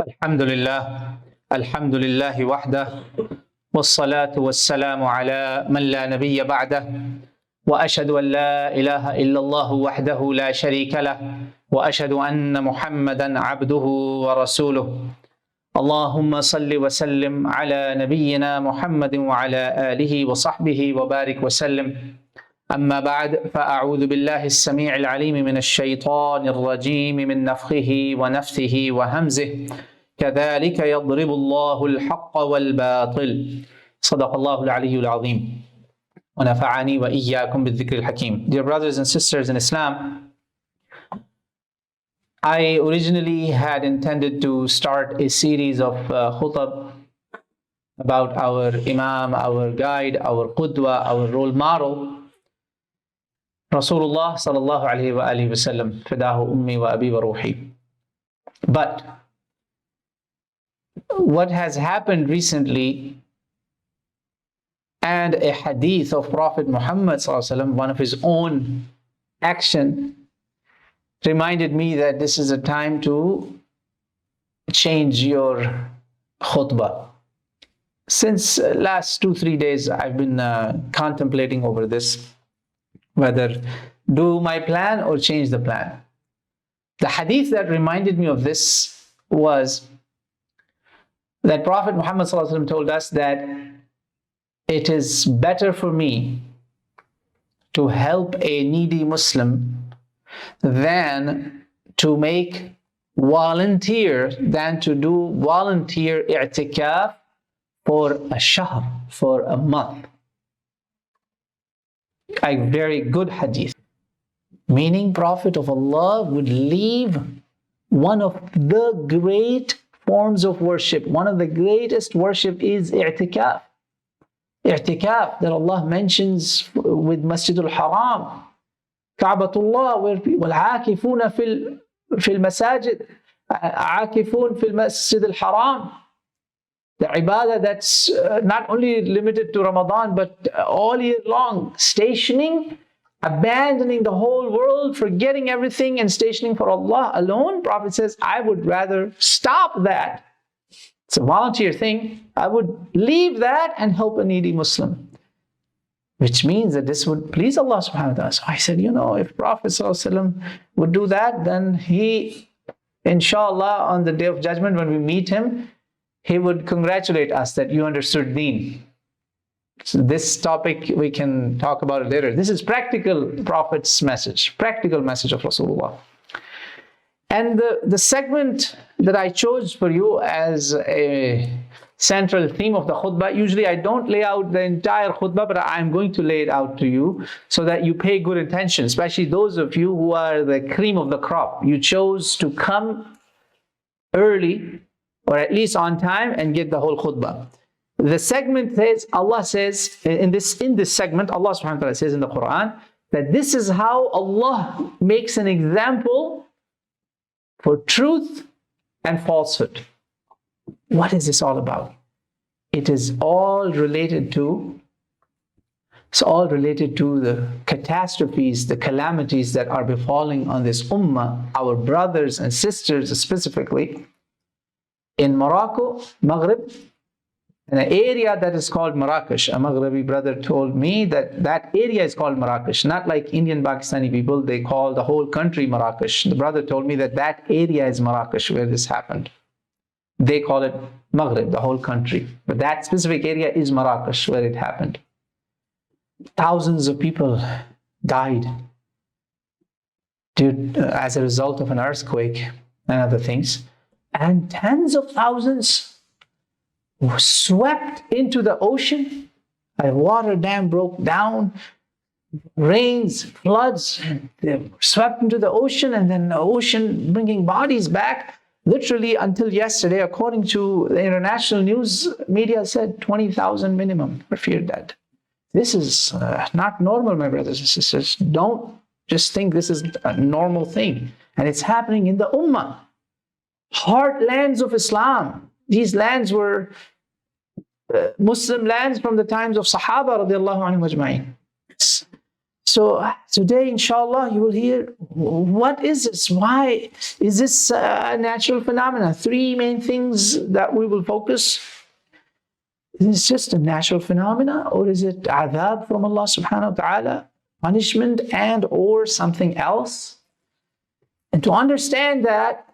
Alhamdulillah, Alhamdulillah wahdah, wassalatu wassalamu ala man la nabiyya ba'dah, wa ashhadu an la ilaha illallah wahdahu la sharika lah, wa ashhadu anna Muhammadan abduhu wa rasuluh. Allahumma salli wa sallim ala nabiyyina Muhammadin wa ala alihi wa sahbihi wa barik wa sallim. أما بعد فأعوذ بالله السميع العليم من الشيطان الرجيم من نفخه ونفثه وهمزه كذلك يضرب الله الحق والباطل صدق الله العلي العظيم ونفعني وإياكم بالذكر الحكيم. Dear brothers and sisters in Islam, I originally had intended to start a series of khutab about our Imam, our guide, our Qudwa, our role model, Rasulullah sallallahu alayhi wa alihi wa sallam, fidahu ummi wa abi wa ruhi. But what has happened recently and a hadith of Prophet Muhammad sallallahu alayhi wa sallam, one of his own action, reminded me that this is a time to change your khutbah. Since last 2-3 days, I've been contemplating over this, whether do my plan or change the plan. The hadith that reminded me of this was that Prophet Muhammad ﷺ told us that it is better for me to help a needy Muslim than to do volunteer i'tikaf for a shahr, for a month. A very good hadith, meaning Prophet of Allah would leave one of the great forms of worship. One of the greatest worship is i'tikaf. I'tikaf that Allah mentions with Masjid al-Haram, Ka'batullah, where people عاكفون في المساجد, عاكفون في المسجد الحرام. The ibadah that's not only limited to Ramadan, but all year long, stationing, abandoning the whole world, forgetting everything and stationing for Allah alone. Prophet says, I would rather stop that. It's a volunteer thing. I would leave that and help a needy Muslim. Which means that this would please Allah subhanahu wa ta'ala. So I said, if Prophet ﷺ would do that, then he, inshallah, on the day of judgment, when we meet him, he would congratulate us that you understood deen. So this topic we can talk about it later. This is practical Prophet's message, practical message of Rasulullah. And the segment that I chose for you as a central theme of the khutbah, usually I don't lay out the entire khutbah, but I'm going to lay it out to you so that you pay good attention, especially those of you who are the cream of the crop. You chose to come early, or at least on time, and get the whole khutbah. The segment says, Allah says, in this segment, Allah subhanahu wa ta'ala says in the Qur'an, that this is how Allah makes an example for truth and falsehood. What is this all about? It is all related to the catastrophes, the calamities that are befalling on this ummah, our brothers and sisters specifically, in Morocco, Maghrib, in an area that is called Marrakesh. A Maghribi brother told me that area is called Marrakesh, not like Indian Pakistani people, they call the whole country Marrakesh. The brother told me that area is Marrakesh where this happened. They call it Maghrib, the whole country. But that specific area is Marrakesh where it happened. Thousands of people died as a result of an earthquake and other things. And tens of thousands were swept into the ocean. A water dam broke down, rains, floods, they were swept into the ocean, and then the ocean bringing bodies back. Literally until yesterday, according to the international news media, said 20,000 minimum were feared dead. This is not normal, my brothers and sisters. Don't just think this is a normal thing. And it's happening in the ummah. Heartlands of Islam. These lands were Muslim lands from the times of Sahaba radiallahu anhum ajma'in. So today, inshallah, you will hear, what is this? Why is this a natural phenomena? Three main things that we will focus. Is this just a natural phenomena, or is it adhab from Allah subhanahu wa ta'ala, punishment and or something else? And to understand that,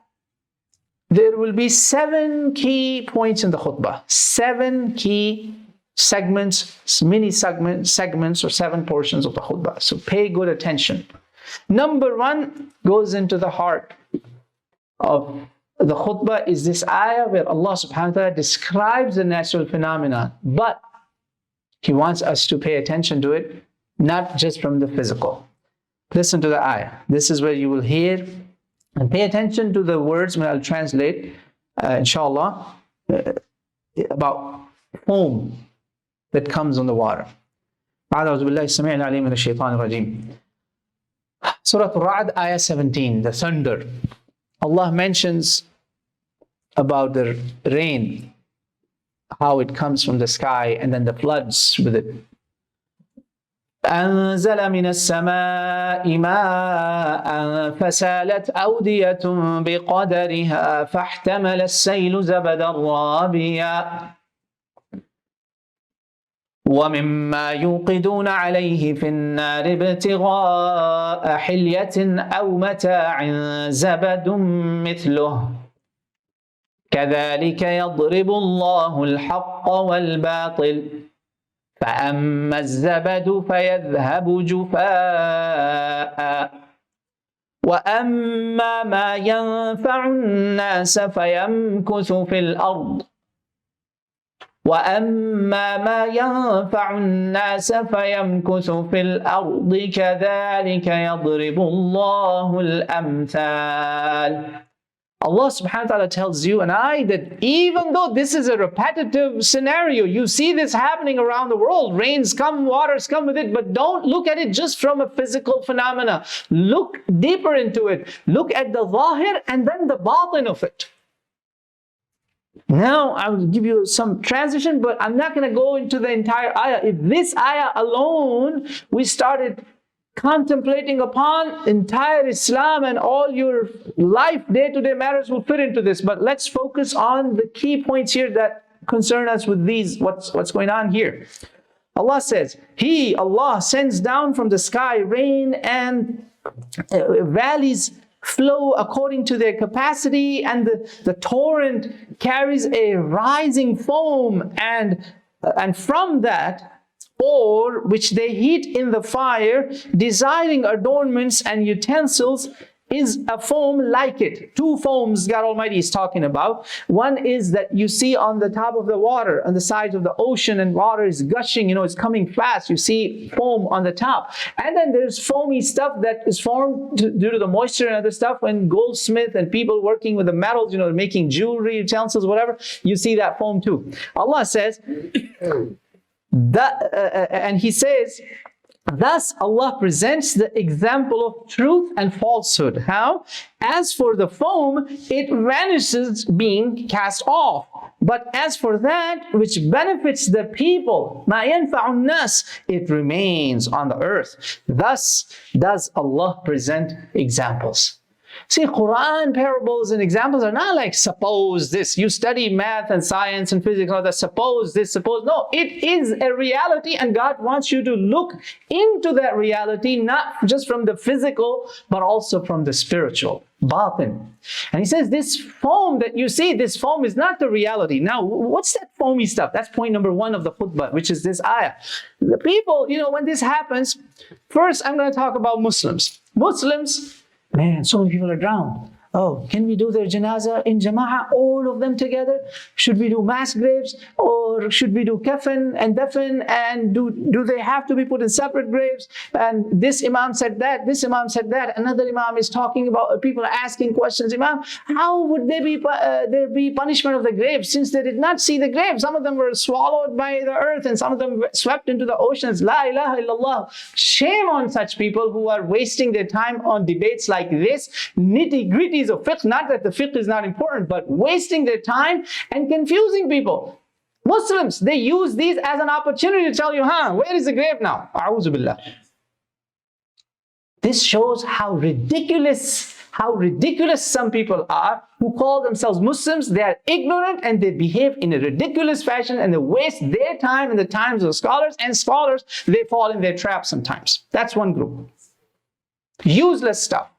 there will be 7 key points in the khutbah, 7 key segments, mini segments or 7 portions of the khutbah. So pay good attention. Number 1 goes into the heart of the khutbah is this ayah where Allah subhanahu wa ta'ala describes the natural phenomena, but He wants us to pay attention to it, not just from the physical. Listen to the ayah. This is where you will hear, and pay attention to the words when I'll translate, inshallah, about foam that comes on the water. Surah Al-Ra'd, ayah 17, the thunder. Allah mentions about the rain, how it comes from the sky, and then the floods with it. أنزل من السماء ماء فسالت أودية بقدرها فاحتمل السيل زبدا رابيا ومما يوقدون عليه في النار ابتغاء حلية أو متاع زبد مثله كذلك يضرب الله الحق والباطل فأما الزبد فيذهب جفاء وأما ما ينفع الناس فيمكث في الأرض وأما ما ينفع الناس فيمكث في الأرض كذلك يضرب الله الأمثال. Allah subhanahu wa ta'ala tells you and I that even though this is a repetitive scenario, you see this happening around the world, rains come, waters come with it, but don't look at it just from a physical phenomena. Look deeper into it. Look at the zahir and then the batin of it. Now I will give you some transition, but I'm not going to go into the entire ayah. If this ayah alone we started contemplating upon, entire Islam and all your life, day-to-day matters will fit into this. But let's focus on the key points here that concern us with these, what's going on here. Allah says, He, Allah, sends down from the sky rain and valleys flow according to their capacity, and the torrent carries a rising foam, and from that, or which they heat in the fire, desiring adornments and utensils, is a foam like it. 2 foams God Almighty is talking about. One is that you see on the top of the water, on the sides of the ocean, and water is gushing, it's coming fast. You see foam on the top. And then there's foamy stuff that is formed due to the moisture and other stuff. When goldsmith and people working with the metals, making jewelry, utensils, whatever, you see that foam too. Allah says, and He says, thus Allah presents the example of truth and falsehood. How? As for the foam, it vanishes being cast off. But as for that which benefits the people, مَا يَنْفَعُ النَّاسِ, it remains on the earth. Thus does Allah present examples. See, Qur'an parables and examples are not like suppose this. You study math and science and physics and all that. Suppose this, suppose. No, it is a reality, and God wants you to look into that reality, not just from the physical, but also from the spiritual, batin. And He says this foam that you see, this foam is not the reality. Now, what's that foamy stuff? That's point number 1 of the khutbah, which is this ayah. The people, when this happens, first I'm going to talk about Muslims. Muslims, man, so many people are drowned. Oh, can we do their janazah in jama'ah, all of them together? Should we do mass graves, or should we do kafan and dafan, and do they have to be put in separate graves? And this imam said that, this imam said that, another imam is talking about, people are asking questions, Imam, how would there be punishment of the graves since they did not see the graves? Some of them were swallowed by the earth and some of them swept into the oceans. La ilaha illallah. Shame on such people who are wasting their time on debates like this, nitty-gritties of fiqh. Not that the fiqh is not important, but wasting their time and confusing people. Muslims, they use these as an opportunity to tell you, where is the grave now? A'udhu billah. This shows how ridiculous some people are who call themselves Muslims. They are ignorant and they behave in a ridiculous fashion and they waste their time and the times of scholars, and scholars, they fall in their trap sometimes. That's one group. Useless stuff,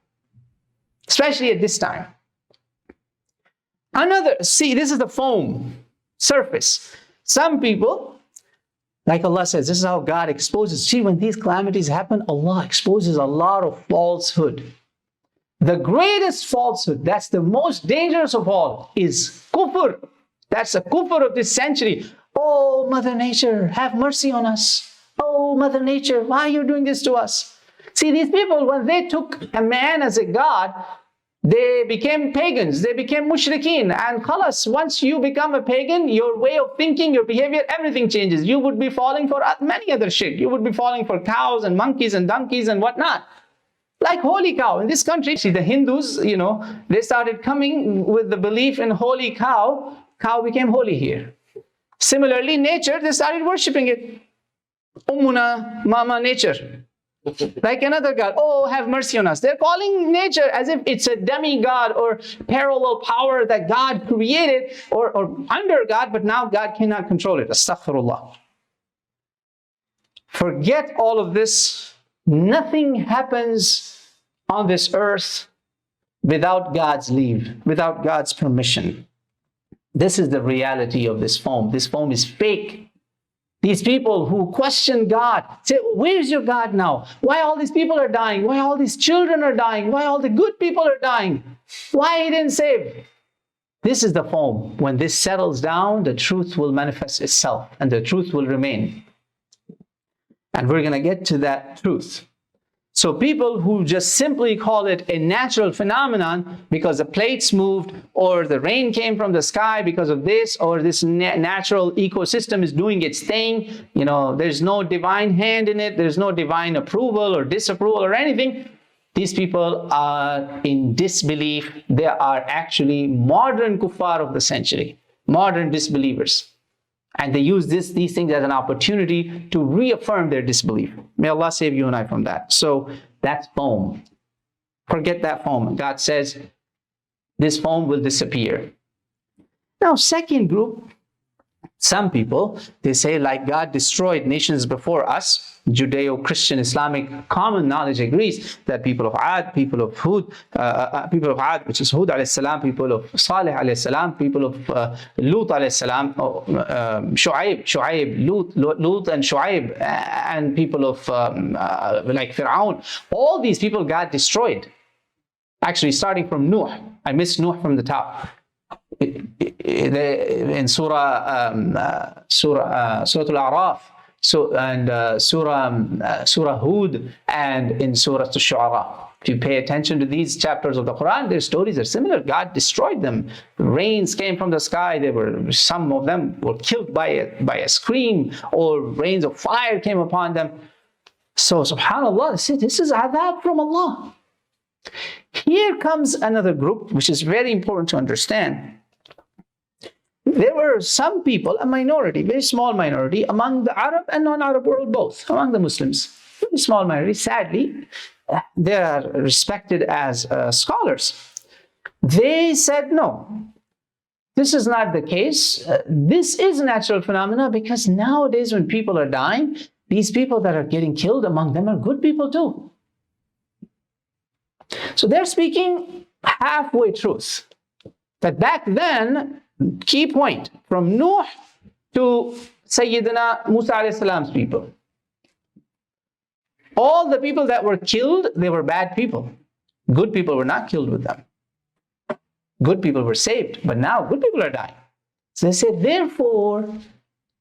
especially at this time. Another, see, this is the foam surface. Some people, like Allah says, this is how God exposes. See, when these calamities happen, Allah exposes a lot of falsehood. The greatest falsehood, that's the most dangerous of all, is kufr. That's the kufr of this century. Oh, Mother Nature, have mercy on us. Oh, Mother Nature, why are you doing this to us? See, these people, when they took a man as a god, they became pagans, they became mushrikeen. And khalas, once you become a pagan, your way of thinking, your behavior, everything changes. You would be falling for many other shirk. You would be falling for cows and monkeys and donkeys and whatnot. Like holy cow. In this country, see, the Hindus, they started coming with the belief in holy cow. Cow became holy here. Similarly, nature, they started worshipping it. Ummuna, Mama Nature. Like another god. Oh, have mercy on us. They're calling nature as if it's a demigod or parallel power that God created or under God, but now God cannot control it. Astaghfirullah. Forget all of this. Nothing happens on this earth without God's leave, without God's permission. This is the reality of this foam. This foam is fake. These people who question God say, where's your God now? Why all these people are dying? Why all these children are dying? Why all the good people are dying? Why he didn't save? This is the foam. When this settles down, the truth will manifest itself and the truth will remain. And we're going to get to that truth. So people who just simply call it a natural phenomenon because the plates moved or the rain came from the sky because of this, or this natural ecosystem is doing its thing, there's no divine hand in it, there's no divine approval or disapproval or anything. These people are in disbelief. They are actually modern kuffar of the century, modern disbelievers. And they use these things as an opportunity to reaffirm their disbelief. May Allah save you and I from that. So that's foam. Forget that foam. God says this foam will disappear. Now, second group, some people, they say like God destroyed nations before us. Judeo-Christian Islamic common knowledge agrees that people of Ad, people of Hud, which is Hud alayhi salam, people of Saleh alayhi salam, people of Loot alayhi salam, Shuaib, Loot and Shuaib, and people of like Fir'aun. All these people God destroyed. Actually, starting from Nuh. I missed Nuh from the top. In Surah Al-A'raf, Surah Hud, and in Surah Al-Shu'ara. If you pay attention to these chapters of the Quran, their stories are similar. God destroyed them. Rains came from the sky. Some of them were killed by a scream, or rains of fire came upon them. So, subhanAllah, this is adab from Allah. Here comes another group, which is very important to understand. There were some people, a minority, very small minority, among the Arab and non-Arab world both, among the Muslims. Very small minority, sadly, they are respected as scholars. They said, no, this is not the case. This is a natural phenomena, because nowadays when people are dying, these people that are getting killed, among them are good people too. So they're speaking halfway truth. That back then, key point, from Nuh to Sayyidina Musa alayhi salam's people, all the people that were killed, they were bad people. Good people were not killed with them. Good people were saved, but now good people are dying. So they say, therefore,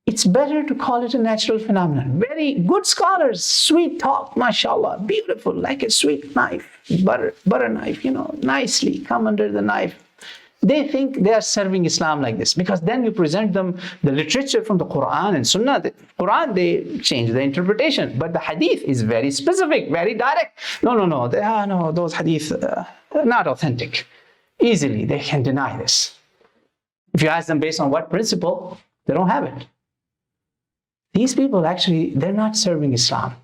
it's better to call it a natural phenomenon. Very good scholars, sweet talk, mashallah, beautiful, like a sweet knife, butter knife, nicely come under the knife. They think they are serving Islam like this, because then you present them the literature from the Qur'an and Sunnah. The Qur'an, they change the interpretation, but the hadith is very specific, very direct. No, those hadith are not authentic. Easily, they can deny this. If you ask them based on what principle, they don't have it. These people actually, they're not serving Islam.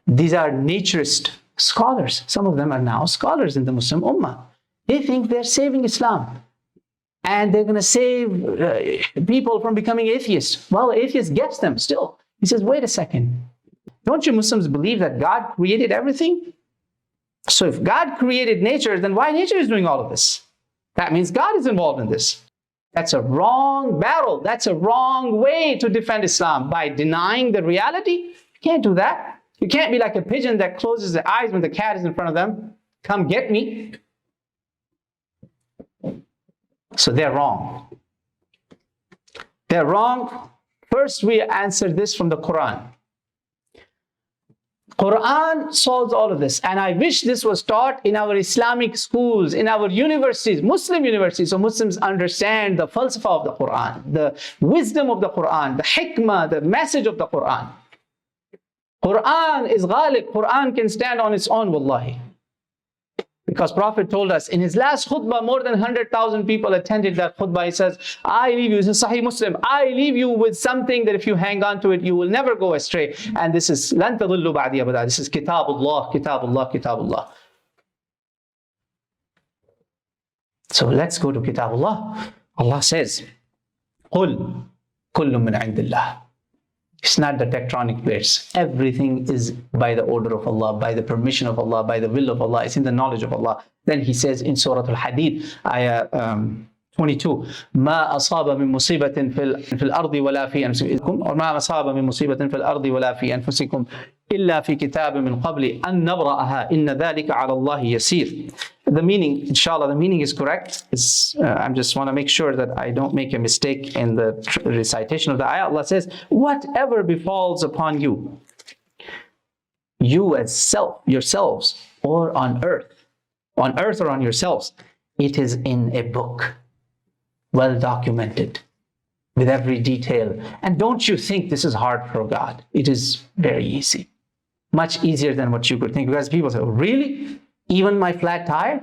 These are naturist scholars. Some of them are now scholars in the Muslim Ummah. They think they're saving Islam. And they're going to save people from becoming atheists. Well, atheist gets them still. He says, wait a second. Don't you Muslims believe that God created everything? So if God created nature, then why nature is doing all of this? That means God is involved in this. That's a wrong battle. That's a wrong way to defend Islam. By denying the reality, you can't do that. You can't be like a pigeon that closes their eyes when the cat is in front of them. Come get me. So they're wrong. They're wrong. First, we answer this from the Qur'an. Qur'an solves all of this. And I wish this was taught in our Islamic schools, in our universities, Muslim universities, so Muslims understand the falsafa of the Qur'an, the wisdom of the Qur'an, the hikmah, the message of the Qur'an. Qur'an is ghalib. Qur'an can stand on its own, wallahi. Because Prophet told us in his last khutbah, more than 100,000 people attended that khutbah. He says, I leave you, this is Sahih Muslim, I leave you with something that if you hang on to it, you will never go astray. And this is, لَن تَضِلُّوا بَعْدِي أَبَدًا. This is Kitabullah, Kitabullah, Kitabullah. So let's go to Kitabullah. Allah says, قُلْ كُلٌّ مِّنْ عِنْدِ اللَّهِ. It's not the tectonic plates. Everything is by the order of Allah, by the permission of Allah, by the will of Allah. It's in the knowledge of Allah. Then he says in Surah Al-Hadid, ayah 22, ما أصاب من مصيبة في الأرض ولا في أنفسكم وما أصاب من مصيبة في الأرض ولا في أنفسكم إلا في كتاب من قبل أن نبرأها إن ذلك على الله يسير. The meaning, inshallah, the meaning is correct. I just want to make sure that I don't make a mistake in the recitation of the ayah. Allah says, whatever befalls upon you, you as yourselves, or on earth or on yourselves, it is in a book, well documented, with every detail. And don't you think this is hard for God? It is very easy. Much easier than what you could think. Because people say, oh, really? Even my flat tire?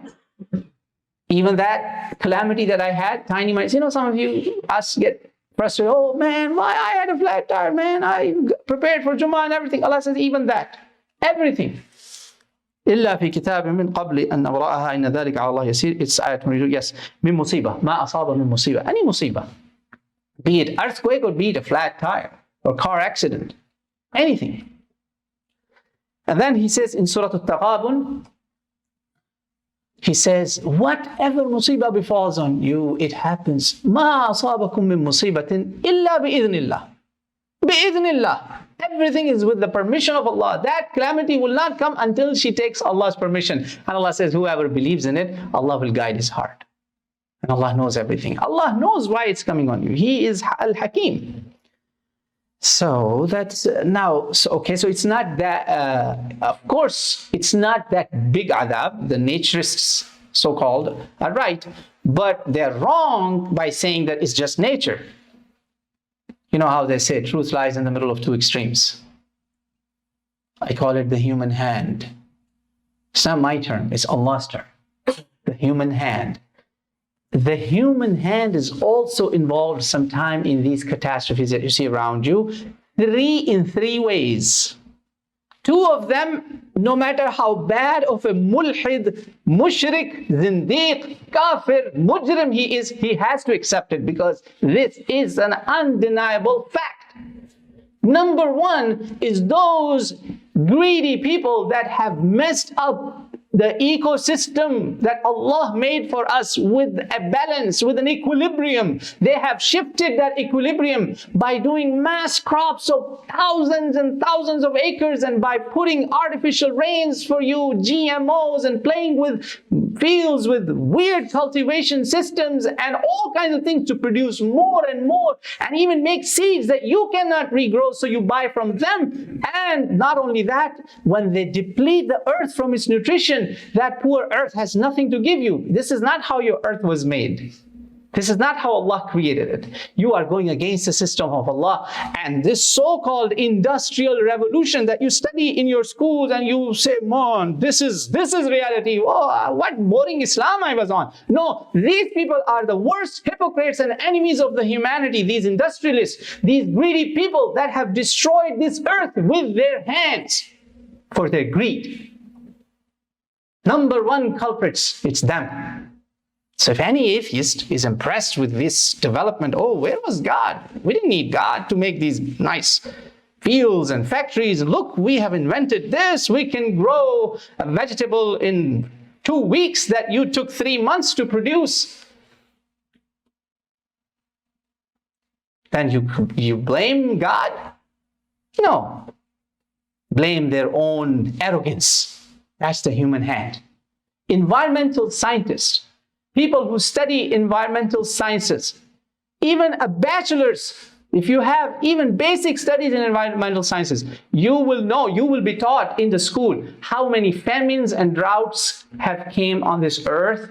Even that calamity that I had, tiny minds. You know, some of us get frustrated. Oh man, why I had a flat tire, man? I prepared for Jummah and everything. Allah says, even that. Everything. إلا في كتاب من قبل أن نبرأها إن ذلك على الله يسير. It's ayat 22. Yes. من مصيبة. ما أصاب من مصيبة. Any مصيبة. Be it earthquake or be it a flat tire or car accident. Anything. And then he says in Surah Al-Taghabun, he says, whatever musibah befalls on you, it happens. ما أصابكم من مصيبة إلا بإذن الله. بإذن الله. Everything is with the permission of Allah. That calamity will not come until she takes Allah's permission. And Allah says, whoever believes in it, Allah will guide his heart. And Allah knows everything. Allah knows why it's coming on you. He is Al-Hakim. So that's okay. So it's not that, of course, it's not that big adab. The naturists, so-called, are right. But they're wrong by saying that it's just nature. You know how they say truth lies in the middle of two extremes. I call it the human hand. It's not my term, it's Allah's term. The human hand. The human hand is also involved sometime in these catastrophes that you see around you. In three ways. Two of them, no matter how bad of a mulhid, mushrik, zindiq, kafir, mujrim he is, he has to accept it because this is an undeniable fact. Number one is those greedy people that have messed up the ecosystem that Allah made for us with a balance, with an equilibrium. They have shifted that equilibrium by doing mass crops of thousands and thousands of acres and by putting artificial rains for you, GMOs, and playing with fields with weird cultivation systems and all kinds of things to produce more and more and even make seeds that you cannot regrow, so you buy from them. And not only that, when they deplete the earth from its nutrition, that poor earth has nothing to give you. This is not how your earth was made. This is not how Allah created it. You are going against the system of Allah. And this so-called industrial revolution that you study in your schools and you say, man, this is reality. Oh, what boring Islam I was on. No, these people are the worst hypocrites and enemies of the humanity. These industrialists, these greedy people that have destroyed this earth with their hands. for their greed. Number one culprits, it's them. So if any atheist is impressed with this development, oh, where was God? We didn't need God to make these nice fields and factories. Look, we have invented this. We can grow a vegetable in 2 weeks that you took 3 months to produce. Then you blame God? No. Blame their own arrogance. That's the human hand. Environmental scientists, people who study environmental sciences, even a bachelor's, if you have even basic studies in environmental sciences, you will know, you will be taught in the school how many famines and droughts have came on this earth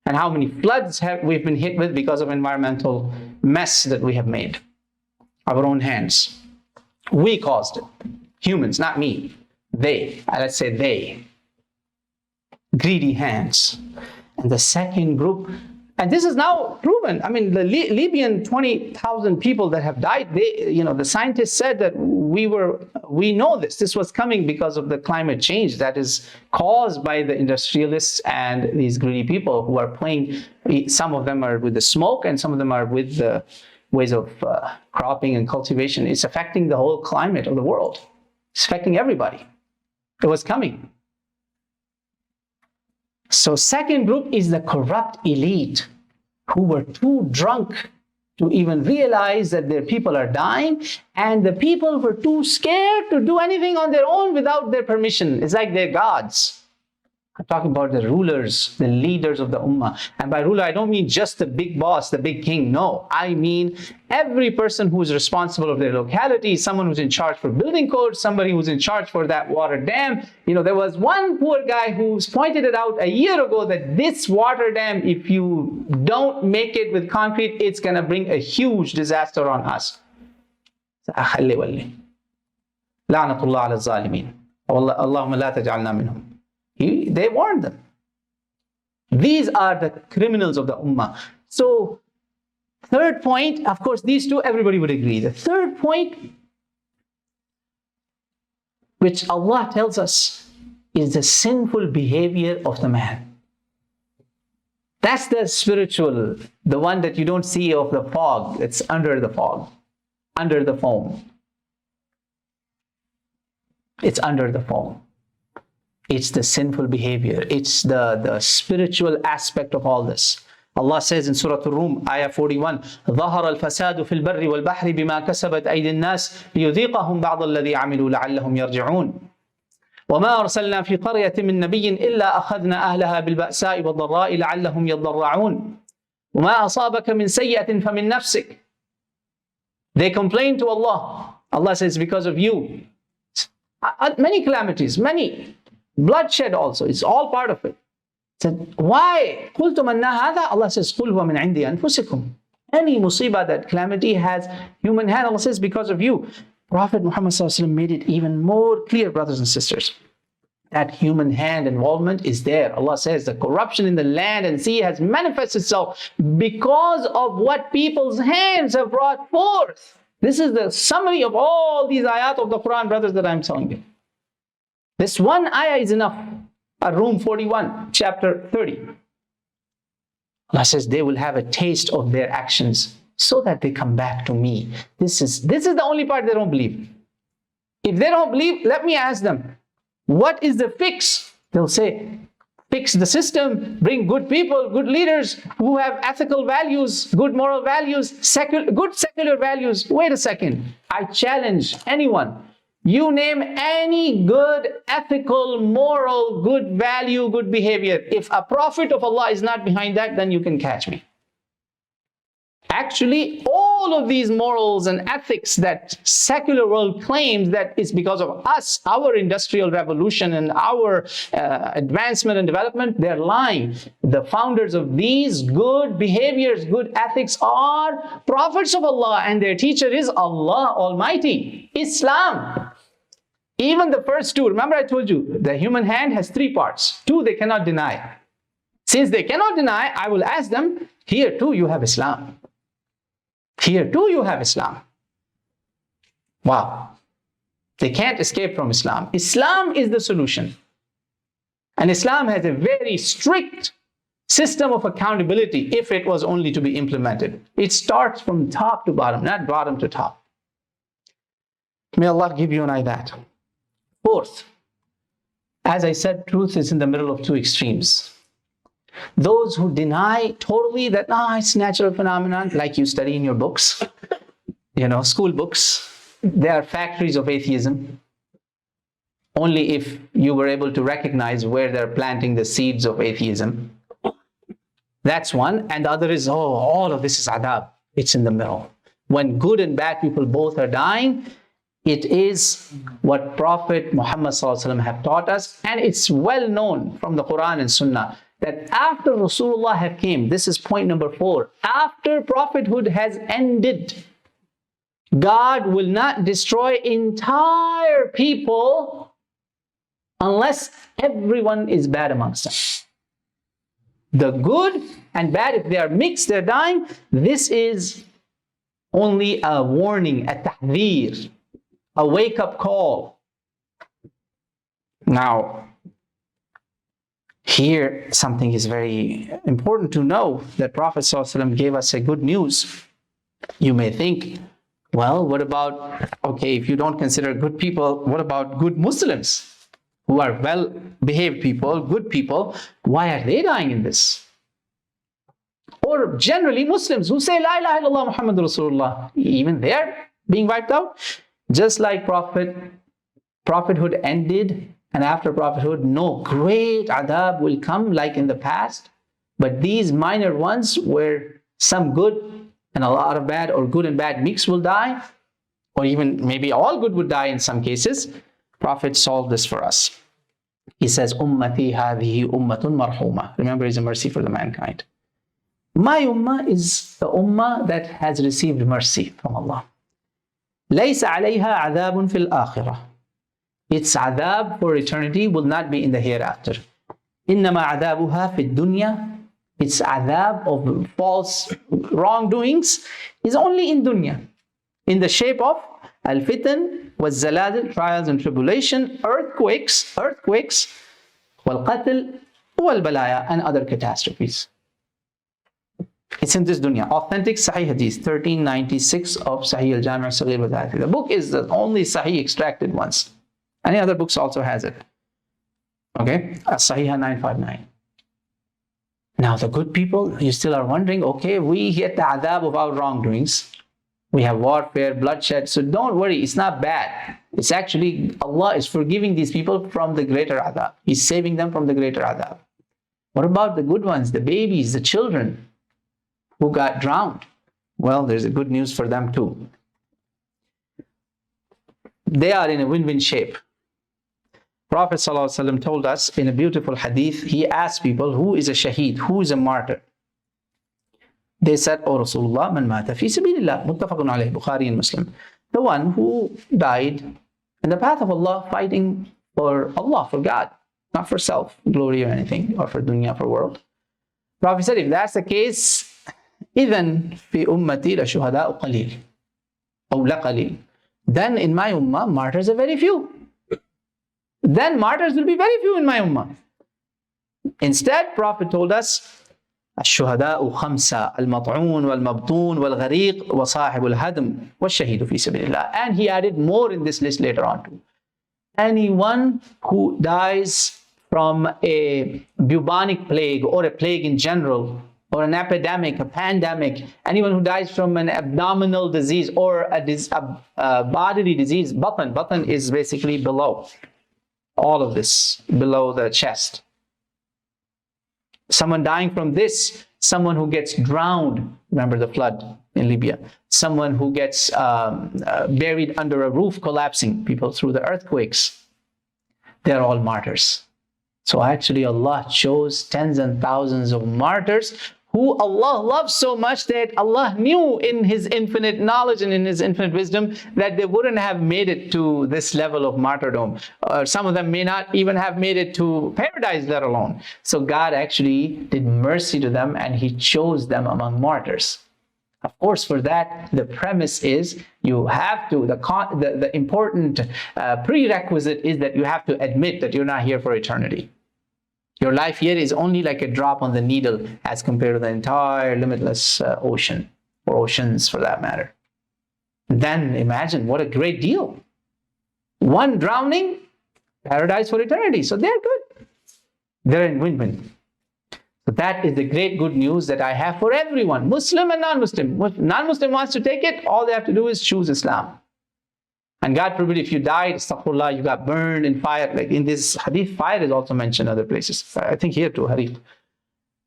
and how many floods we've been hit with because of environmental mess that we have made. Our own hands. We caused it. Humans, not me. They. Let's say they. Greedy hands. And the second group, and this is now proven. I mean, the Libyan 20,000 people that have died, the scientists said that we know this. This was coming because of the climate change that is caused by the industrialists and these greedy people who are playing. Some of them are with the smoke and some of them are with the ways of cropping and cultivation. It's affecting the whole climate of the world. It's affecting everybody. It was coming. So second group is the corrupt elite who were too drunk to even realize that their people are dying, and the people were too scared to do anything on their own without their permission. It's like they're gods. I'm talking about the rulers, the leaders of the ummah. And by ruler, I don't mean just the big boss, the big king. No, I mean every person who is responsible of their locality, someone who's in charge for building codes, somebody who's in charge for that water dam. There was one poor guy who's pointed it out a year ago that this water dam, if you don't make it with concrete, it's going to bring a huge disaster on us. La'natullah ala zalimin. Allahumma la taj'alna minhum. They warned them. These are the criminals of the ummah. So, third point, of course, these two, everybody would agree. The third point, which Allah tells us, is the sinful behavior of the man. That's the spiritual, the one that you don't see of the fog. It's under the fog, under the foam. It's under the foam. It's the sinful behavior. It's the spiritual aspect of all this. Allah says in Surah Al-Rum, Ayah 41, ظَهَرَ الْفَسَادُ فِي الْبَرِّ وَالْبَحْرِ بِمَا كَسَبَتْ أَيْدِي النَّاسِ لِيُذِيقَهُمْ بَعْضَ الَّذِي عَمِلُوا لَعَلَّهُمْ يَرْجِعُونَ وَمَا أَرْسَلْنَا فِي قَرْيَةٍ مِّن نَّبِيٍّ إِلَّا أَخَذْنَا أَهْلَهَا بِالْبَأْسَاءِ وَالضَّرَّاءِ لَعَلَّهُمْ يَضَّرَّعُونَ وَمَا أَصَابَكَ مِن سَيِّئَةٍ فَمِن نَّفْسِكَ. They complain to Allah. Allah says, because of you. Many calamities, many. Bloodshed also, it's all part of it. Said, why? قُلْتُمْ أَنَّ هَذَا. Allah says, قُلْ هُوَ مِنْ عِنْدِ أَنفُسِكُمْ. Any musibah, that calamity has human hand, Allah says, because of you. Prophet Muhammad ﷺ made it even more clear, brothers and sisters. That human hand involvement is there. Allah says the corruption in the land and sea has manifested itself because of what people's hands have brought forth. This is the summary of all these ayat of the Qur'an, brothers, that I'm telling you. This one ayah is enough. Rum 41, chapter 30. Allah says they will have a taste of their actions so that they come back to me. This is the only part they don't believe. If they don't believe, let me ask them, what is the fix? They'll say, fix the system, bring good people, good leaders who have ethical values, good moral values, good secular values. Wait a second. I challenge anyone. You name any good, ethical, moral, good value, good behavior. If a prophet of Allah is not behind that, then you can catch me. Actually, all of these morals and ethics that secular world claims that it's because of us, our industrial revolution and our advancement and development, they're lying. The founders of these good behaviors, good ethics are prophets of Allah, and their teacher is Allah Almighty, Islam. Even the first two, remember I told you, the human hand has 3 parts. 2 they cannot deny. Since they cannot deny, I will ask them, here too you have Islam. Here too you have Islam. Wow. They can't escape from Islam. Islam is the solution. And Islam has a very strict system of accountability if it was only to be implemented. It starts from top to bottom, not bottom to top. May Allah give you and I that. Fourth, as I said, truth is in the middle of two extremes. Those who deny totally that, it's a natural phenomenon, like you study in your books, school books, they are factories of atheism. Only if you were able to recognize where they're planting the seeds of atheism. That's one. And the other is, all of this is adab. It's in the middle. When good and bad people both are dying, it is what Prophet Muhammad ﷺ have taught us. And it's well known from the Qur'an and Sunnah that after Rasulullah have came, this is point number 4, after prophethood has ended, God will not destroy entire people unless everyone is bad amongst them. The good and bad, if they are mixed, they're dying. This is only a warning, a tahdheer, a wake-up call. Now, here something is very important to know, that Prophet ﷺ gave us a good news. You may think, well, what about, if you don't consider good people, what about good Muslims who are well-behaved people, good people? Why are they dying in this? Or generally Muslims who say, La ilaha illallah Muhammadur Rasulullah, even they're being wiped out. Just like prophethood ended, and after prophethood, no great adab will come like in the past. But these minor ones where some good and a lot of bad, or good and bad mix will die, or even maybe all good would die in some cases, Prophet solved this for us. He says, Ummati hadhihi ummatun marhuma. Remember, it's a mercy for the mankind. My ummah is the ummah that has received mercy from Allah. Laysa alayha adabun fil akhirah. Its adab for eternity will not be in the hereafter. Innama adabuha fid dunya. Its adab of false wrongdoings is only in dunya, in the shape of al-fitan, wal-zalazil, trials and tribulation, earthquakes, wal-qatl, wal-balaya, and other catastrophes. It's in this dunya. Authentic Sahih Hadith, 1396 of Sahih al-Jami' al-Saghir wa Dhaati. The book is the only Sahih extracted once. Any other books also has it. Okay? As-Sahih 959. Now the good people, you still are wondering, we get the adab of our wrongdoings. We have warfare, bloodshed. So don't worry, it's not bad. It's actually, Allah is forgiving these people from the greater adab. He's saving them from the greater adab. What about the good ones, the babies, the children who got drowned? Well, there's a good news for them too. They are in a win-win shape. Prophet ﷺ told us in a beautiful hadith, he asked people, who is a shaheed, who is a martyr? They said, O Rasulullah, man mata fi sabilillah, muttafaqun alayh, Bukhari and Muslim. The one who died in the path of Allah, fighting for Allah, for God, not for self, glory or anything, or for dunya, for world. Prophet said, if that's the case, إِذَنْ فِي أُمَّتِي لَشُهَدَاءُ قَلِيلٌ أو لَقَلِيلٌ. Then in my ummah, martyrs are very few. Then martyrs will be very few in my ummah. Instead, Prophet told us, الشهداء خمسة المطعون والمبطون والغريق وصاحب الهدم والشهيد في سبيل الله. And he added more in this list later on too. Anyone who dies from a bubonic plague, or a plague in general, or an epidemic, a pandemic, anyone who dies from an abdominal disease or a bodily disease, batan is basically below. All of this, below the chest. Someone dying from this, someone who gets drowned, remember the flood in Libya, someone who gets buried under a roof collapsing, people through the earthquakes, they're all martyrs. So actually Allah chose tens and thousands of martyrs who Allah loves so much that Allah knew in His infinite knowledge and in His infinite wisdom that they wouldn't have made it to this level of martyrdom. Some of them may not even have made it to paradise, let alone. So God actually did mercy to them and He chose them among martyrs. Of course, for that, the premise is you have to, the important prerequisite is that you have to admit that you're not here for eternity. Your life here is only like a drop on the needle as compared to the entire limitless ocean, or oceans for that matter. Then imagine what a great deal. One drowning, paradise for eternity. So they're good. They're in win-win. So that is the great good news that I have for everyone, Muslim and non-Muslim. If non-Muslim wants to take it, all they have to do is choose Islam. And God forbid, if you died, astaghfirullah, you got burned in fire. Like in this hadith, fire is also mentioned other places. I think here too, hadith.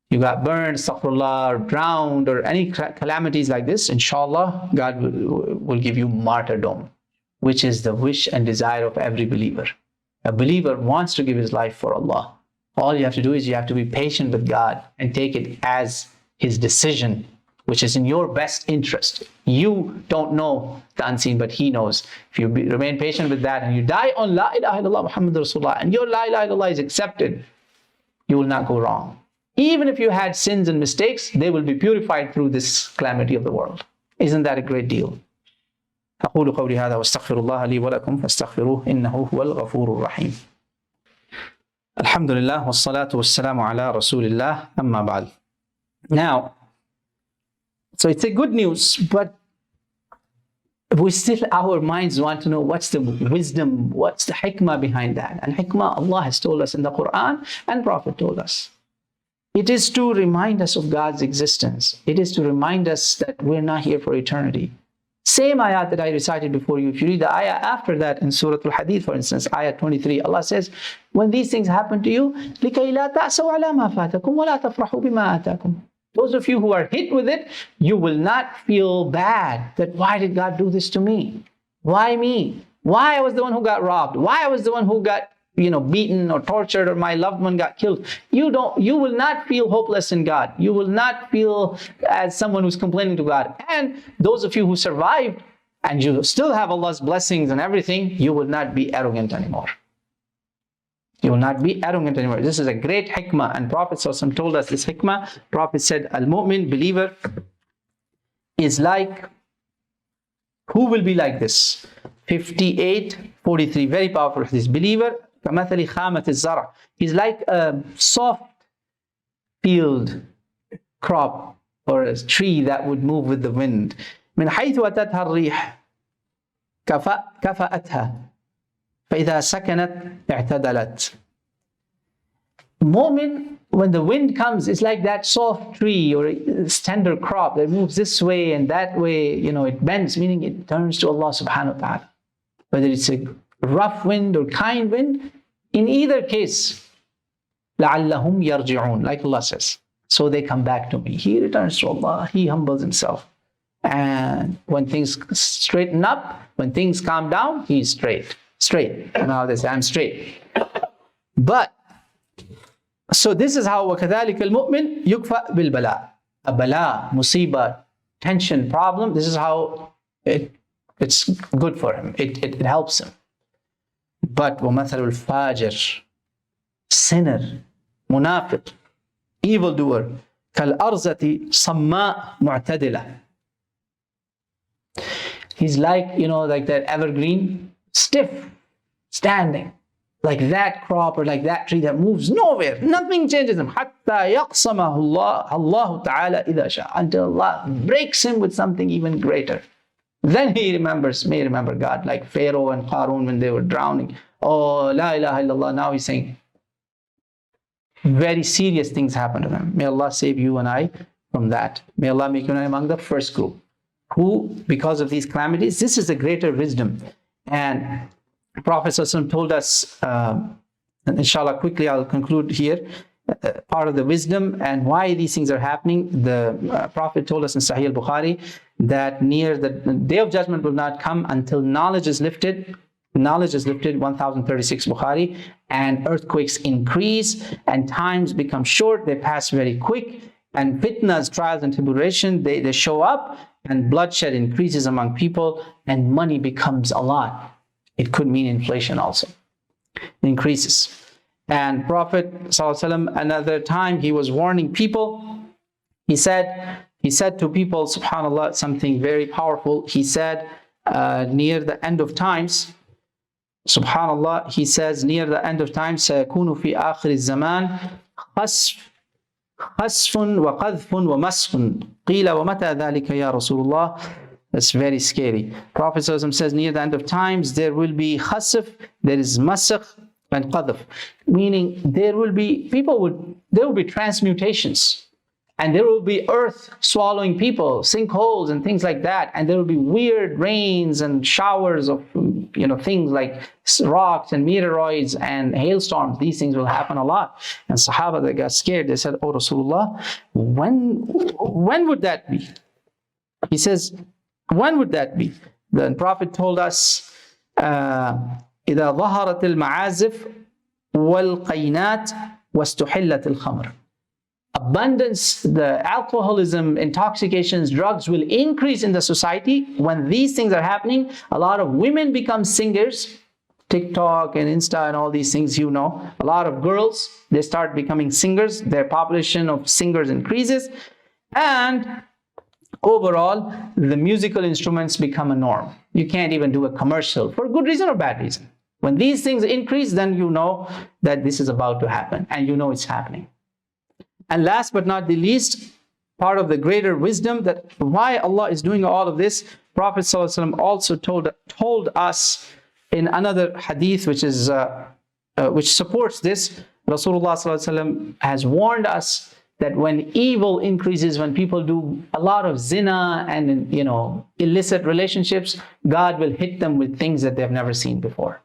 You got burned, astaghfirullah, or drowned, or any calamities like this, inshallah, God will give you martyrdom, which is the wish and desire of every believer. A believer wants to give his life for Allah. All you have to do is you have to be patient with God and take it as His decision, which is in your best interest. You don't know the unseen, but He knows. If you remain patient with that and you die on La ilaha illallah Muhammad Rasulullah, and your La ilaha illallah is accepted, you will not go wrong. Even if you had sins and mistakes, they will be purified through this calamity of the world. Isn't that a great deal? أقول قولي هذا واستغفر الله لي ولكم فاستغفروه إنه هو الغفور الرحيم. Alhamdulillah wassalatu wassalamu ala Rasulillah amma ba'd. Now, so it's a good news, but we still, our minds want to know what's the wisdom, what's the hikmah behind that. And hikmah, Allah has told us in the Qur'an and Prophet told us. It is to remind us of God's existence. It is to remind us that we're not here for eternity. Same ayat that I recited before you. If you read the ayah after that in Surah Al-Hadith, for instance, ayah 23, Allah says, when these things happen to you, لِكَيْ لَا تَعْسَوْا عَلَى مَا فَاتَكُمْ وَلَا تَفْرَحُوا بِمَا آتَاكُمْ. Those of you who are hit with it, you will not feel bad that why did God do this to me? Why me? Why I was the one who got robbed? Why I was the one who got beaten or tortured, or my loved one got killed? You will not feel hopeless in God. You will not feel as someone who's complaining to God. And those of you who survived and you still have Allah's blessings and everything, you will not be arrogant anymore. You will not be arrogant anymore. This is a great hikmah, and Prophet ﷺ told us this hikmah. Prophet said, al-mu'min, believer, is like, who will be like this? 58:43, very powerful hadith. Believer, كَمَثَلِ خَامَةِ الزَّرْعِ, he's like a soft field crop or a tree that would move with the wind. مِنْ حَيْثُ أَتَتْهَا الرِّيحِ كَفَأَتْهَا فَإِذَا سَكَنَتْ اعْتَدَلَتْ. Mu'min, when the wind comes, it's like that soft tree or a tender crop that moves this way and that way, it bends, meaning it turns to Allah subhanahu wa ta'ala. Whether it's a rough wind or kind wind, in either case, لَعَلَّهُمْ يَرْجِعُونَ, like Allah says. So they come back to me. He returns to Allah. He humbles himself. And when things straighten up, when things calm down, he's straight. Now they say, I'm straight. But, so this is how وَكَذَلِكَ الْمُؤْمِنْ يُكْفَأْ بِالْبَلَاءِ. A bala, musibah, tension, problem, this is how it's good for him. It helps him. But وَمَثَلُ الْفَاجِرِ, sinner, munafiq, evildoer, كَالْأَرْزَةِ صَمَّاء مُعْتَدِلَةِ. He's like, like that evergreen, stiff, standing, like that crop or like that tree that moves nowhere. Nothing changes him. حَتَّى يَقْصَمَهُ اللَّهُ تَعَالَى إِذَا شَاءَ, until Allah breaks him with something even greater. Then he may remember God, like Pharaoh and Qarun when they were drowning. Oh, la ilaha illallah. Now he's saying, very serious things happen to them. May Allah save you and I from that. May Allah make you and I among the first group who, because of these calamities, this is a greater wisdom. And Prophet ﷺ told us, and inshallah quickly I'll conclude here, part of the wisdom and why these things are happening. The Prophet told us in Sahih al-Bukhari that near the day of judgment will not come until knowledge is lifted. Knowledge is lifted, 1036 Bukhari, and earthquakes increase and times become short, they pass very quick, and fitnas, trials and tribulation, they show up, and bloodshed increases among people, and money becomes a lot. It could mean inflation also. It increases. And Prophet ﷺ, another time, he was warning people. He said, He said to people, subhanAllah, something very powerful. He said, near the end of times, subhanAllah, he says, near the end of time, سيكون في آخر الزمان خسف وقذف ومسخ قيل ومتى ذلك يا رسول الله. That's very scary. Prophet says, near the end of times, there will be khasf, there is masakh and qadf, meaning there will be transmutations, and there will be earth swallowing people, sinkholes and things like that, and there will be weird rains and showers of things like rocks and meteoroids and hailstorms. These things will happen a lot. And Sahaba, they got scared. They said, "Oh Rasulullah, when would that be?" He says, when would that be? The Prophet told us, إذا ظهرت المعازف والقينات واستحلت الخمر. Abundance, the alcoholism, intoxications, drugs will increase in the society. When these things are happening, a lot of women become singers. TikTok and Insta and all these things, a lot of girls, they start becoming singers. Their population of singers increases. And overall, the musical instruments become a norm. You can't even do a commercial for good reason or bad reason. When these things increase, then you know that this is about to happen, and you know it's happening. And last but not the least, part of the greater wisdom that why Allah is doing all of this, Prophet ﷺ also told us in another hadith which supports this. Rasulullah ﷺ has warned us that when evil increases, when people do a lot of zina and illicit relationships, God will hit them with things that they've never seen before.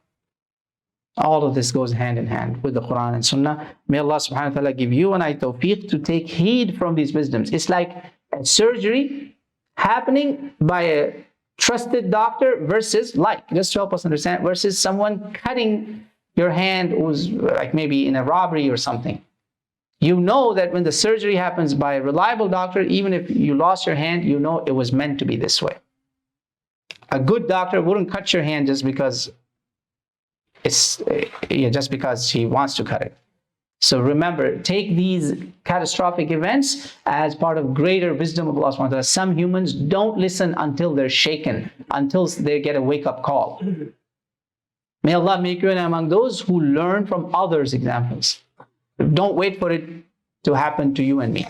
All of this goes hand in hand with the Qur'an and Sunnah. May Allah subhanahu wa ta'ala give you and I tawfiq to take heed from these wisdoms. It's like a surgery happening by a trusted doctor versus, just to help us understand, versus someone cutting your hand who's like maybe in a robbery or something. You know that when the surgery happens by a reliable doctor, even if you lost your hand, you know it was meant to be this way. A good doctor wouldn't cut your hand just because he wants to cut it. So remember, take these catastrophic events as part of greater wisdom of Allah subhanahu wa ta'ala. Some humans don't listen until they're shaken, until they get a wake-up call. May Allah make you among those who learn from others' examples. Don't wait for it to happen to you and me.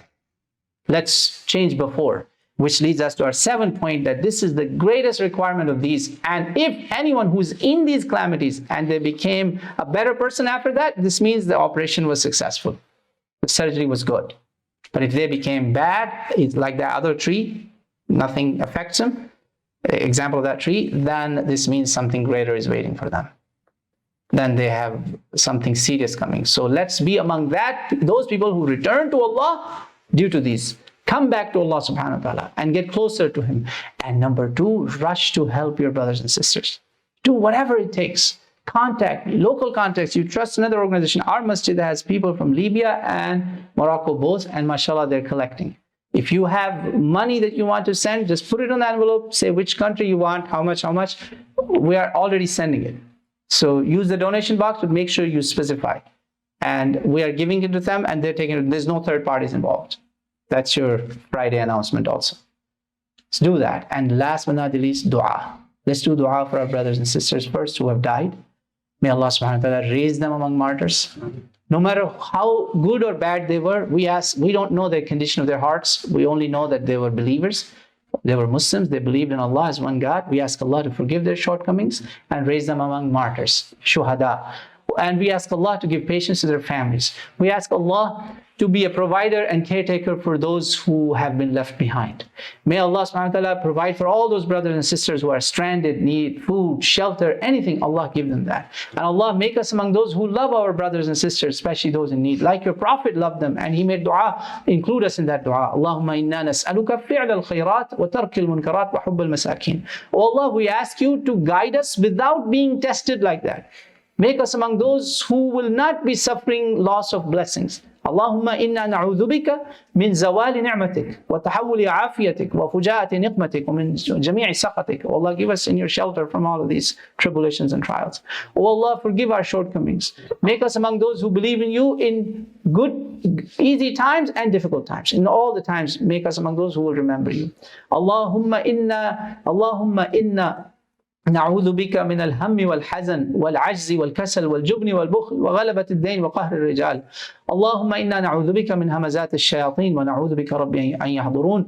Let's change before. Which leads us to our seventh point, that this is the greatest requirement of these. And if anyone who's in these calamities and they became a better person after that, this means the operation was successful. The surgery was good. But if they became bad, it's like that other tree, nothing affects them, example of that tree, then this means something greater is waiting for them. Then they have something serious coming. So let's be among those people who return to Allah due to these. Come back to Allah subhanahu wa ta'ala and get closer to Him. And number two, rush to help your brothers and sisters. Do whatever it takes. Contact, local contacts. You trust another organization. Our masjid has people from Libya and Morocco both, and mashallah, they're collecting. If you have money that you want to send, just put it on the envelope, say which country you want, how much. We are already sending it. So use the donation box, but make sure you specify. And we are giving it to them and they're taking it. There's no third parties involved. That's your Friday announcement also. Let's do that. And last but not the least, dua. Let's do dua for our brothers and sisters first who have died. May Allah subhanahu wa ta'ala raise them among martyrs. No matter how good or bad they were, we don't know the condition of their hearts. We only know that they were believers. They were Muslims. They believed in Allah as one God. We ask Allah to forgive their shortcomings and raise them among martyrs, shuhada. And we ask Allah to give patience to their families. We ask Allah to be a provider and caretaker for those who have been left behind. May Allah subhanahu wa ta'ala provide for all those brothers and sisters who are stranded, need food, shelter, anything. Allah give them that. And Allah make us among those who love our brothers and sisters, especially those in need. Like your Prophet loved them and he made dua. Include us in that dua. Allahumma inna nas'aluka fi'l al-khayrat wa tark al-munkarat wa hubb al-masakin. Oh Allah, we ask you to guide us without being tested like that. Make us among those who will not be suffering loss of blessings. اللهم إنا نعوذ بك من زوال نعمتك وتحول عافيتك وفجاءة نقمتك ومن جميع سخطك. Oh Allah, give us in your shelter from all of these tribulations and trials. Oh Allah, forgive our shortcomings. Make us among those who believe in you in good, easy times and difficult times. In all the times, make us among those who will remember you. Allahumma inna نعوذ بك من الهم والحزن والعجز والكسل والجبن والبخل وغلبة الدين وقهر الرجال. اللهم إنا نعوذ بك من همزات الشياطين ونعوذ بك ربي أن يحضرون.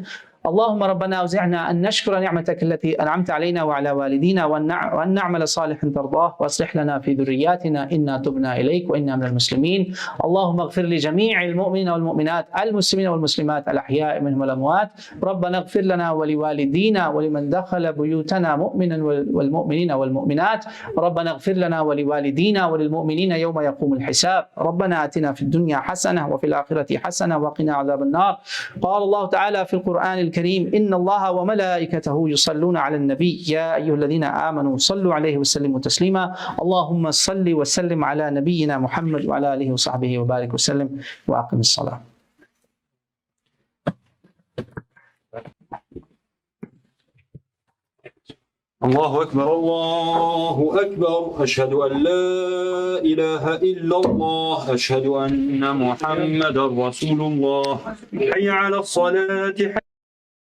اللهم ربنا أوزعنا أن نشكر نعمتك التي أنعمت علينا وعلى والدينا وأن نعمل صالحا ترضاه وأصلح لنا في ذرياتنا إنا تبنا إليك وإنا من المسلمين. اللهم اغفر لجميع المؤمنين والمؤمنات المسلمين والمسلمات الأحياء منهم والأموات. ربنا اغفر لنا ولوالدينا ولمن دخل بيوتنا مؤمنا والمؤمنين والمؤمنات. ربنا اغفر لنا ولوالدينا وللمؤمنين يوم يقوم الحساب. ربنا آتنا في الدنيا حسنة وفي الآخرة حسنة وقنا عذاب النار. قال الله تعالى في القرآن الكريم إن الله وملائكته يصلون على النبي يا أيها الذين آمنوا صلوا عليه وسلموا تسليما. اللهم صل وسلم على نبينا محمد وعلى آله وصحبه وبارك وسلم وأقم الصلاة. الله أكبر الله أكبر. أشهد أن لا إله إلا الله. أشهد أن محمدا رسول الله. حي على الصلاة.